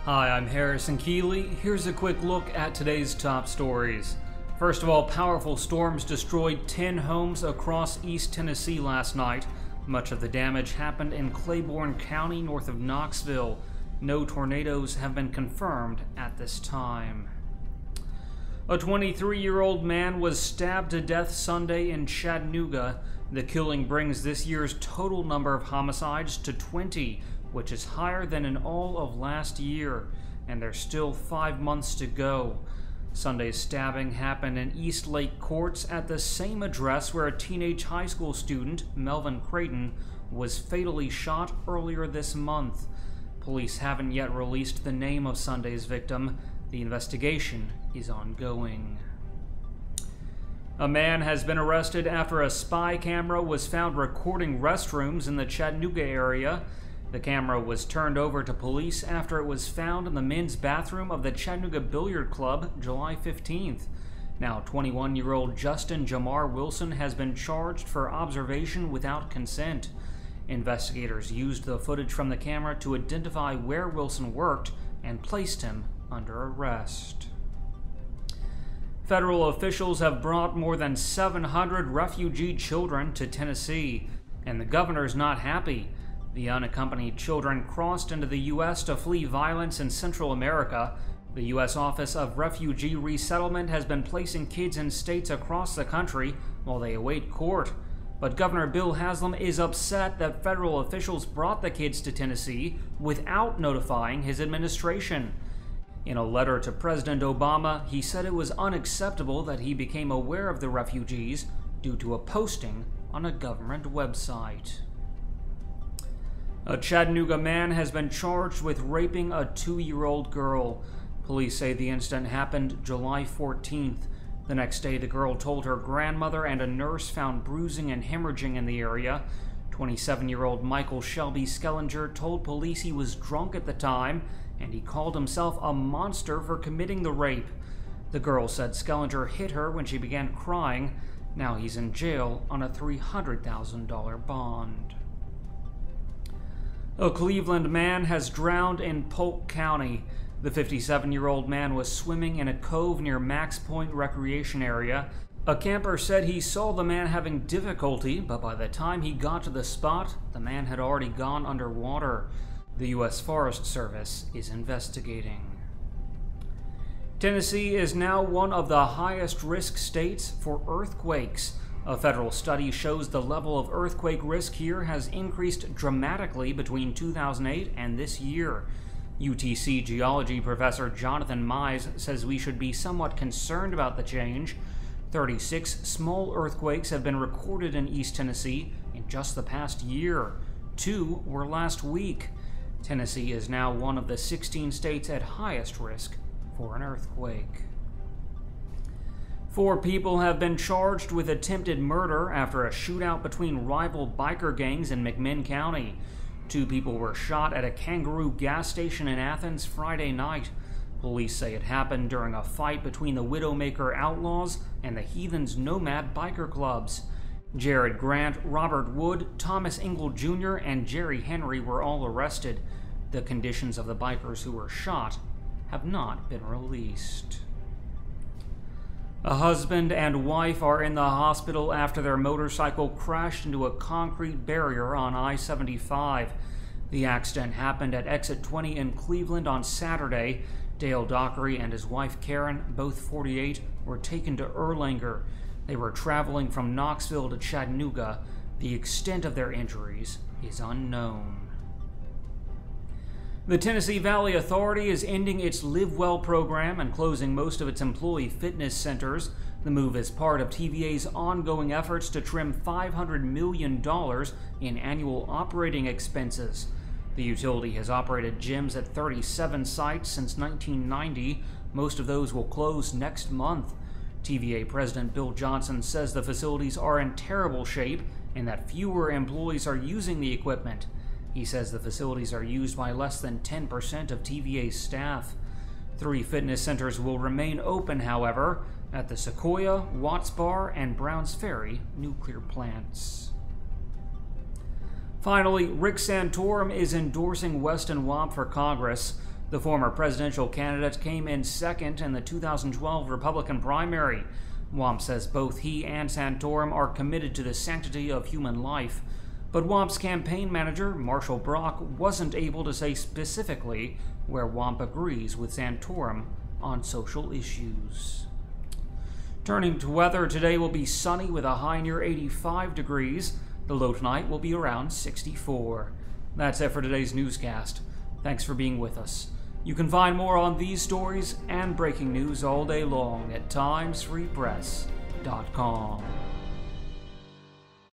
Hi, I'm Harrison Keeley. Here's a quick look at today's top stories. First of all, powerful storms destroyed 10 homes across East Tennessee last night. Much of the damage happened in Claiborne County, north of Knoxville. No tornadoes have been confirmed at this time. A 23-year-old man was stabbed to death Sunday in Chattanooga. The killing brings this year's total number of homicides to 20, which is higher than in all of last year, and there's still 5 months to go. Sunday's stabbing happened in East Lake Courts at the same address where a teenage high school student, Melvin Crayton, was fatally shot earlier this month. Police haven't yet released the name of Sunday's victim. The investigation is ongoing. A man has been arrested after a spy camera was found recording restrooms in the Chattanooga area. The camera was turned over to police after it was found in the men's bathroom of the Chattanooga Billiard Club July 15th. Now, 21-year-old Justin Jamar Wilson has been charged for observation without consent. Investigators used the footage from the camera to identify where Wilson worked and placed him under arrest. Federal officials have brought more than 700 refugee children to Tennessee, and the governor's not happy. The unaccompanied children crossed into the U.S. to flee violence in Central America. The U.S. Office of Refugee Resettlement has been placing kids in states across the country while they await court. But Governor Bill Haslam is upset that federal officials brought the kids to Tennessee without notifying his administration. In a letter to President Obama, he said it was unacceptable that he became aware of the refugees due to a posting on a government website. A Chattanooga man has been charged with raping a 2-year-old girl. Police say the incident happened July 14th. The next day, the girl told her grandmother and a nurse found bruising and hemorrhaging in the area. 27-year-old Michael Shelby Skellinger told police he was drunk at the time, and he called himself a monster for committing the rape. The girl said Skellinger hit her when she began crying. Now he's in jail on a $300,000 bond. A Cleveland man has drowned in Polk County. The 57-year-old man was swimming in a cove near Max Point Recreation Area. A camper said he saw the man having difficulty, but by the time he got to the spot, the man had already gone underwater. The U.S. Forest Service is investigating. Tennessee is now one of the highest risk states for earthquakes. A federal study shows the level of earthquake risk here has increased dramatically between 2008 and this year. UTC geology professor Jonathan Mize says we should be somewhat concerned about the change. 36 small earthquakes have been recorded in East Tennessee in just the past year. 2 were last week. Tennessee is now one of the 16 states at highest risk for an earthquake. 4 people have been charged with attempted murder after a shootout between rival biker gangs in McMinn County. 2 people were shot at a Kangaroo gas station in Athens Friday night. Police say it happened during a fight between the Widowmaker-Outlaws and the Heathens-Nomad biker clubs. Jared Grant, Robert Wood, Thomas Ingle Jr., and Jerry Henry were all arrested. The conditions of the bikers who were shot have not been released. A husband and wife are in the hospital after their motorcycle crashed into a concrete barrier on I-75. The accident happened at exit 20 in Cleveland on Saturday. Dale Dockery and his wife Karen, both 48, were taken to Erlanger. They were traveling from Knoxville to Chattanooga. The extent of their injuries is unknown. The Tennessee Valley Authority is ending its Live Well program and closing most of its employee fitness centers. The move is part of TVA's ongoing efforts to trim $500 million in annual operating expenses. The utility has operated gyms at 37 sites since 1990. Most of those will close next month. TVA President Bill Johnson says the facilities are in terrible shape and that fewer employees are using the equipment. He says the facilities are used by less than 10% of TVA's staff. 3 fitness centers will remain open, however, at the Sequoia, Watts Bar, and Browns Ferry nuclear plants. Finally, Rick Santorum is endorsing Weston Wamp for Congress. The former presidential candidate came in second in the 2012 Republican primary. Wamp says both he and Santorum are committed to the sanctity of human life. But Wamp's campaign manager, Marshall Brock, wasn't able to say specifically where Wamp agrees with Santorum on social issues. Turning to weather, today will be sunny with a high near 85 degrees. The low tonight will be around 64. That's it for today's newscast. Thanks for being with us. You can find more on these stories and breaking news all day long at timesfreepress.com.